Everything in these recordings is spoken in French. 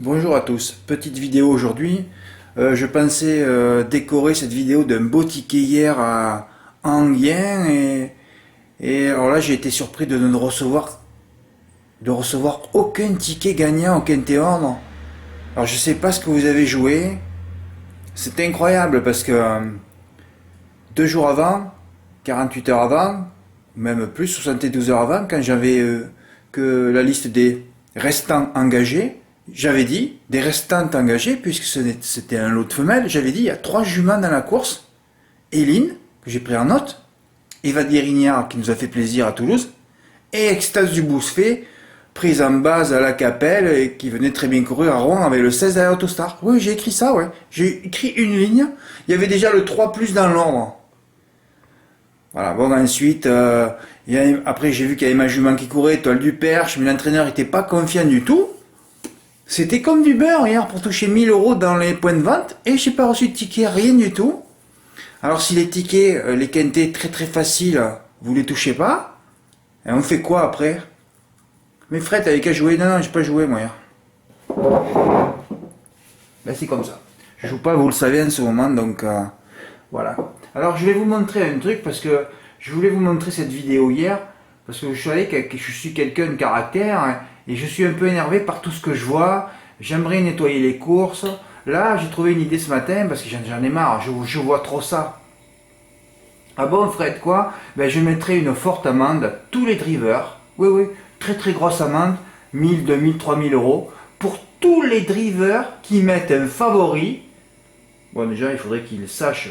Bonjour à tous, petite vidéo aujourd'hui. Je pensais décorer cette vidéo d'un beau ticket hier à Enghien et alors là j'ai été surpris de ne recevoir aucun ticket gagnant au Quintet-Ordre. Alors je sais pas ce que vous avez joué, c'est incroyable parce que 2 jours avant, 48 heures avant, même plus, 72 heures avant, quand j'avais que la liste des restants engagés, j'avais dit, des restantes engagées, puisque c'était un lot de femelles, j'avais dit, il y a 3 juments dans la course. Éline, que j'ai pris en note, Eva Guérignard, qui nous a fait plaisir à Toulouse, et Extase du Bousfet, prise en base à la Capelle, et qui venait très bien courir à Rouen avec le 16 à Autostar. Oui, j'ai écrit ça, ouais. J'ai écrit une ligne, il y avait déjà le 3 plus dans l'ordre. Voilà, bon ensuite, après j'ai vu qu'il y avait ma jument qui courait, Toile du Perche, mais l'entraîneur n'était pas confiant du tout. C'était comme du beurre hier pour toucher 1000 euros dans les points de vente et j'ai pas reçu de ticket, rien du tout. Alors si les tickets, les quintés très très faciles, vous les touchez pas, et on fait quoi après? Mais Fred, t'avais qu'à jouer? Non, j'ai pas joué moi hier. Ben c'est comme ça. Je joue pas, vous le savez en ce moment, donc voilà. Alors je vais vous montrer un truc parce que je voulais vous montrer cette vidéo hier parce que je savais que je suis quelqu'un de caractère hein, et je suis un peu énervé par tout ce que je vois. J'aimerais nettoyer les courses. Là, j'ai trouvé une idée ce matin parce que j'en ai marre. Je vois trop ça. Ah bon, Fred, quoi? Ben je mettrai une forte amende à tous les drivers. Oui, oui, très très grosse amende, 1000, 2000, 3000 euros pour tous les drivers qui mettent un favori. Bon, déjà, il faudrait qu'ils sachent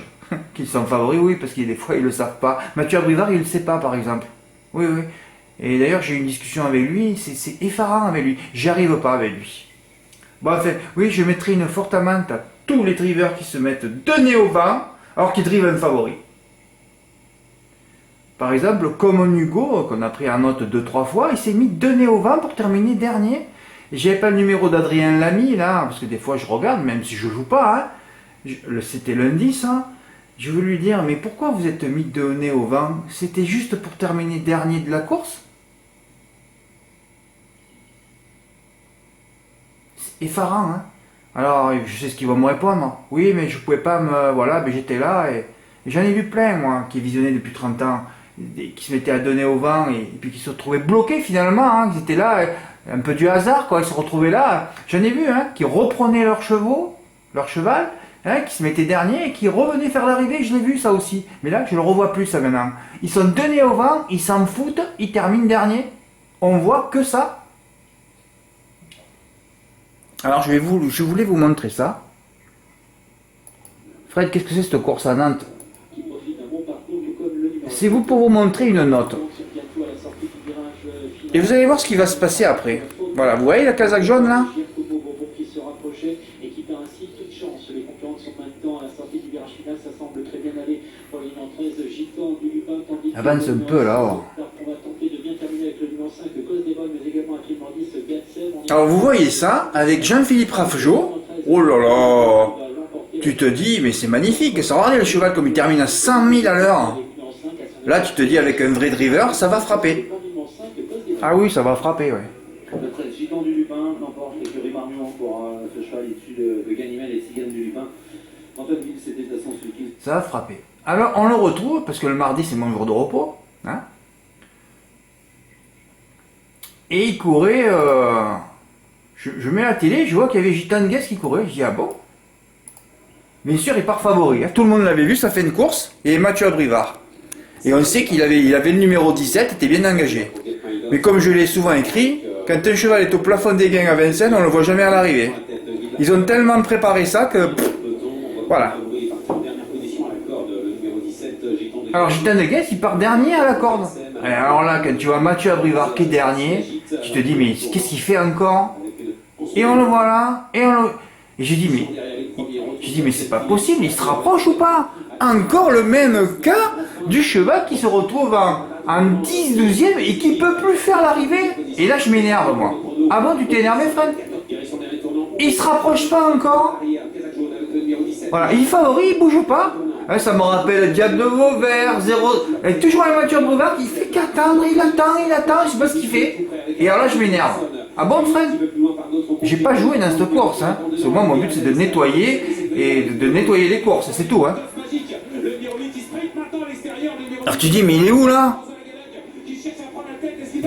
qu'ils sont favoris, oui, parce que des fois, ils ne le savent pas. Mathieu Abrivard, il ne le sait pas, par exemple. Oui, oui. Et d'ailleurs, j'ai eu une discussion avec lui, c'est effarant avec lui. J'arrive pas avec lui. Bon, enfin, oui, je mettrai une forte amende à tous les drivers qui se mettent de nez au vent, alors qu'ils drivent un favori. Par exemple, comme Hugo, qu'on a pris en note 2-3 fois, il s'est mis de nez au vent pour terminer dernier. J'avais pas le numéro d'Adrien Lamy, là, parce que des fois, je regarde, même si je joue pas, hein. C'était lundi, ça. Je veux lui dire, mais pourquoi vous êtes mis de nez au vent? C'était juste pour terminer dernier de la course? C'est effarant, hein. Alors, je sais ce qu'il va me répondre. Oui, mais je pouvais pas me... Voilà, mais j'étais là et j'en ai vu plein, moi, qui visionnaient depuis 30 ans, qui se mettaient à donner au vent et puis qui se retrouvaient bloqués finalement, hein, qui étaient là, un peu du hasard, quoi. Ils se retrouvaient là. J'en ai vu, hein, qui reprenaient leurs chevaux, leur cheval, hein, qui se mettaient dernier et qui revenaient faire l'arrivée, je l'ai vu ça aussi. Mais là, je le revois plus ça maintenant. Ils sont donnés au vent, ils s'en foutent, ils terminent dernier. On voit que ça. Alors je voulais vous montrer ça. Fred, qu'est-ce que c'est cette course à Nantes? C'est vous pour vous montrer une note. Et vous allez voir ce qui va se passer après. Voilà, vous voyez la casaque jaune là? Avance un peu là. Oh. Alors vous voyez ça avec Jean-Philippe Raffegeot. Oh là là. Tu te dis, mais c'est magnifique. Ça, regardez le cheval comme il termine à 100 000 à l'heure. Là, tu te dis, avec un vrai driver, ça va frapper. Ah oui, ça va frapper, ouais. Le 13 Gitan du Lupin l'emporte l'écurie Marmion pour ce cheval issu de Ganimel et Cigane du Lupin. Antoine Ville s'est déplacé en sulky. Ça va frapper. Alors, on le retrouve, parce que le mardi, c'est mon jour de repos. Hein, et il courait... Je mets la télé, je vois qu'il y avait Gitan Guest qui courait. Je dis, ah bon? Bien sûr, il part favori. Hein. Tout le monde l'avait vu, ça fait une course. Et Mathieu Abrivard. Et on sait qu'il avait le numéro 17, était bien engagé. Mais comme je l'ai souvent écrit, quand un cheval est au plafond des gains à Vincennes, on ne le voit jamais à l'arrivée. Ils ont tellement préparé ça que... voilà. Alors Gitan de Guest, il part dernier à la corde. Et alors là, quand tu vois Mathieu Abrivard qui est dernier, tu te dis, mais qu'est-ce qu'il fait encore? Et on le voit là, et j'ai dit, mais c'est pas possible, il se rapproche ou pas? Encore le même cas du cheval qui se retrouve en 10-12e et qui peut plus faire l'arrivée. Et là, je m'énerve, moi. Ah bon, tu t'es énervé, Fred? Il se rapproche pas encore? Voilà, il est favori, il bouge pas. Ça me rappelle le Diable de Vauvert, 0... Et toujours la voiture de Vauvert, il fait qu'attendre, il attend, je sais pas ce qu'il fait. Et alors là, je m'énerve. Ah bon, Fred? j'ai pas joué dans cette course. Hein. Parce que moi, mon but, c'est de nettoyer et de nettoyer les courses, c'est tout. Hein. Alors tu dis, mais il est où là?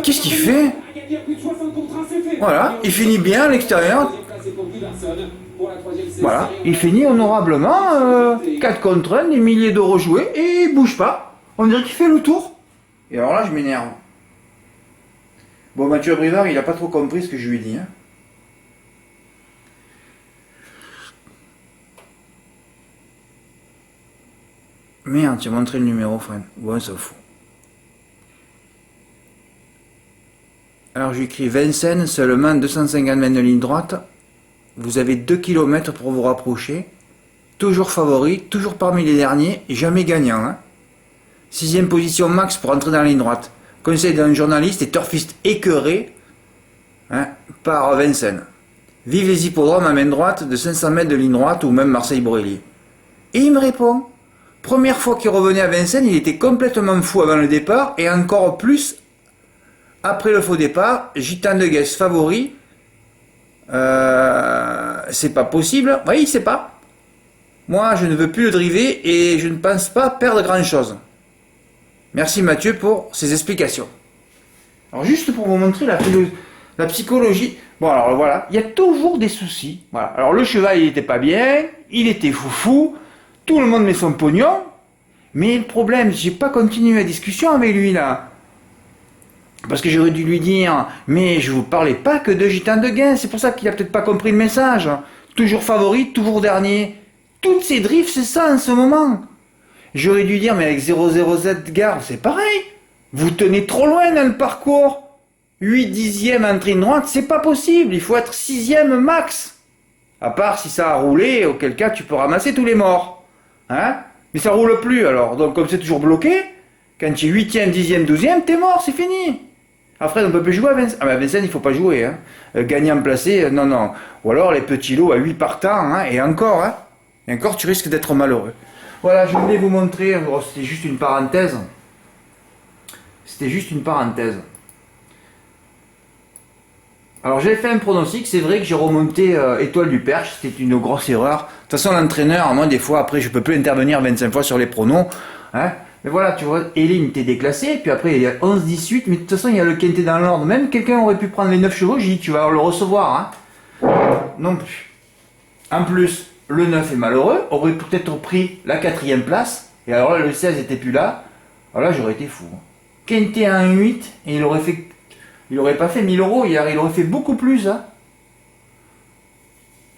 Qu'est-ce qu'il fait? Voilà, il finit bien à l'extérieur. Voilà, il finit honorablement, 4 contre 1, des milliers d'euros joués, et il bouge pas. On dirait qu'il fait le tour. Et alors là, je m'énerve. Bon, Mathieu Brivard, il a pas trop compris ce que je lui ai dit. Hein. Merde, tu as montré le numéro, Fred. Bon, ça fout. Alors j'écris Vincennes, seulement 250 mètres de ligne droite. Vous avez 2 km pour vous rapprocher. Toujours favori, toujours parmi les derniers, et jamais gagnant. Hein. 6ème position max pour entrer dans la ligne droite. Conseil d'un journaliste et turfiste écœuré hein, par Vincennes. Vive les hippodromes à main droite de 500 mètres de ligne droite ou même Marseille-Borelli. Et il me répond. Première fois qu'il revenait à Vincennes, il était complètement fou avant le départ et encore plus après le faux départ. Gitan de Guess favori. C'est pas possible. Oui, il sait pas. Moi, je ne veux plus le driver et je ne pense pas perdre grand chose. Merci Mathieu pour ces explications. Alors juste pour vous montrer la psychologie. Bon alors voilà, il y a toujours des soucis. Voilà. Alors le cheval il était pas bien, il était foufou, tout le monde met son pognon. Mais le problème, j'ai pas continué la discussion avec lui là. Parce que j'aurais dû lui dire, mais je vous parlais pas que de Gitan de Gain, c'est pour ça qu'il a peut-être pas compris le message. Toujours favori, toujours dernier. Toutes ces drifts, c'est ça en ce moment. J'aurais dû dire, mais avec 00Z Gare, c'est pareil. Vous tenez trop loin dans le parcours. 8 dixièmes en ligne droite, c'est pas possible. Il faut être 6ème max. À part si ça a roulé, auquel cas tu peux ramasser tous les morts. Hein? Mais ça roule plus alors. Donc comme c'est toujours bloqué, quand tu es 8ème, 10ème, 12ème, t'es mort, c'est fini. Après, on peut plus jouer à Vincennes. Ah ben Vincennes, il faut pas jouer. Hein. Gagnant placé, non, non. Ou alors les petits lots à 8 partants, hein, et encore, hein. Et encore, tu risques d'être malheureux. Voilà, je voulais vous montrer, oh, c'était juste une parenthèse. C'était juste une parenthèse. Alors j'ai fait un pronostic, c'est vrai que j'ai remonté Étoile du Perche, c'était une grosse erreur. De toute façon l'entraîneur, moi des fois après je peux plus intervenir 25 fois sur les pronos. Hein. Mais voilà, tu vois, Eline t'es déclassé, puis après il y a 11-18, mais de toute façon il y a le quintet dans l'ordre. Même quelqu'un aurait pu prendre les 9 chevaux, j'ai dit tu vas le recevoir. Hein. Non plus. En plus, le 9 est malheureux, aurait peut-être pris la 4ème place, et alors là le 16 était plus là, alors là j'aurais été fou. Quintet à 1-8, et il aurait pas fait 1000 euros hier, il aurait fait beaucoup plus. Hein.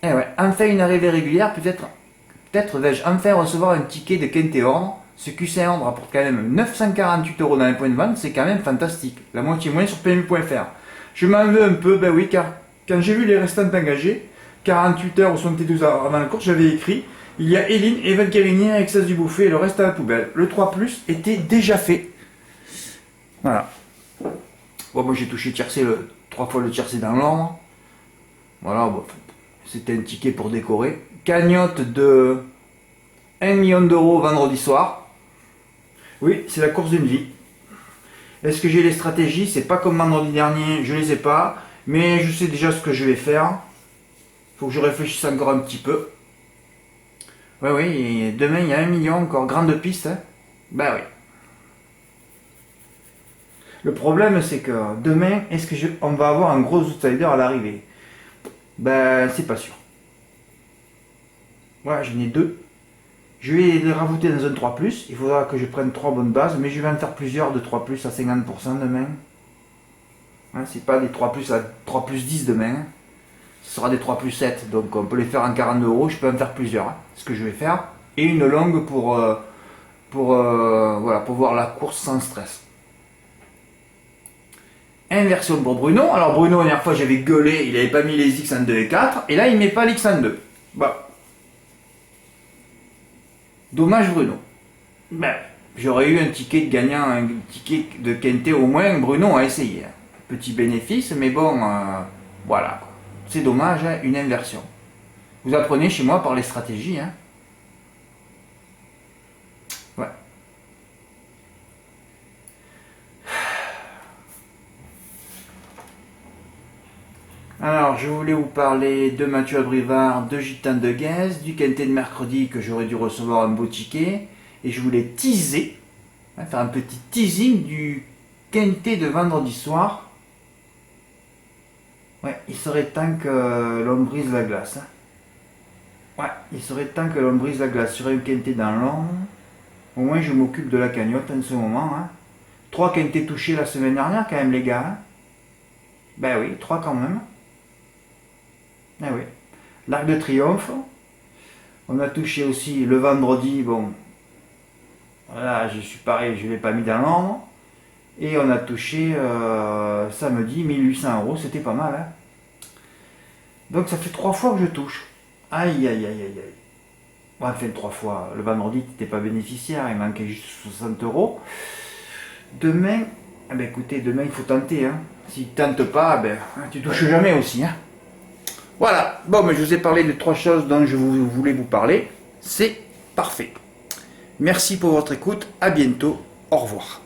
Eh ouais, enfin une arrivée régulière, peut-être vais-je enfin recevoir un ticket de Quintet Ordre. Ce QC Ordre rapporte quand même 948 euros dans les points de vente, c'est quand même fantastique. La moitié moins sur PMU.fr. Je m'en veux un peu, ben oui, car quand j'ai vu les restants engagés, 48 heures ou 72 heures avant la course, j'avais écrit il y a Eline, Evan Guérinier, Exas du Bouffet et le reste à la poubelle. Le 3 plus était déjà fait. Voilà. Bon, moi j'ai touché tiercé 3 fois le tiercé dans l'ordre. Voilà, bon, c'était un ticket pour décorer. Cagnotte de 1 million d'euros vendredi soir. Oui, c'est la course d'une vie. Est-ce que j'ai les stratégies? C'est pas comme vendredi dernier, je les ai pas. Mais je sais déjà ce que je vais faire. Faut que je réfléchisse encore un petit peu. Ouais, oui, et demain il y a 1 million encore, grande piste. Hein. Ben oui. Le problème c'est que demain, est-ce que on va avoir un gros outsider à l'arrivée? Ben c'est pas sûr. Voilà, j'en ai 2. Je vais les rajouter dans un 3+, il faudra que je prenne 3 bonnes bases, mais je vais en faire plusieurs de 3+, à 50% demain. Hein, c'est pas des 3+, à 3+10 demain. Ce sera des 3+7, donc on peut les faire en 42 euros, je peux en faire plusieurs, hein, ce que je vais faire. Et une longue pour voir la course sans stress. Inversion pour Bruno. Alors Bruno, la dernière fois j'avais gueulé, il n'avait pas mis les X en 2 et 4, et là il met pas l'X en 2. Bah. Dommage Bruno. Ben, j'aurais eu un ticket de gagnant, un ticket de Quintet au moins, Bruno a essayé. Petit bénéfice, mais bon, voilà. C'est dommage, hein, une inversion. Vous apprenez chez moi par les stratégies. Hein. Ouais. Alors, je voulais vous parler de Mathieu Abrivard, de Gitane de Guez, du quintet de mercredi que j'aurais dû recevoir un beau ticket. Et je voulais teaser, faire un petit teasing du quintet de vendredi soir. Ouais, il serait temps que l'on brise la glace. Ouais, il serait temps que l'on brise la glace sur un quintet dans l'ombre. Au moins, je m'occupe de la cagnotte en ce moment. 3 quintets touchés la semaine dernière, quand même, les gars. Ben oui, 3 quand même. Ah oui. L'Arc de Triomphe. On a touché aussi le vendredi. Bon, voilà, je suis pareil, je ne l'ai pas mis dans l'ordre. Et on a touché samedi 1800 €, c'était pas mal. Donc ça fait 3 fois que je touche. Aïe, aïe, aïe, aïe, aïe. Bon, enfin, 3 fois. Le vendredi, tu n'étais pas bénéficiaire, il manquait juste 60 €. Demain, écoutez, demain il faut tenter. Si tu ne tentes pas, tu touches jamais aussi. Voilà, bon, mais je vous ai parlé de 3 choses dont je voulais vous parler. C'est parfait. Merci pour votre écoute, à bientôt, au revoir.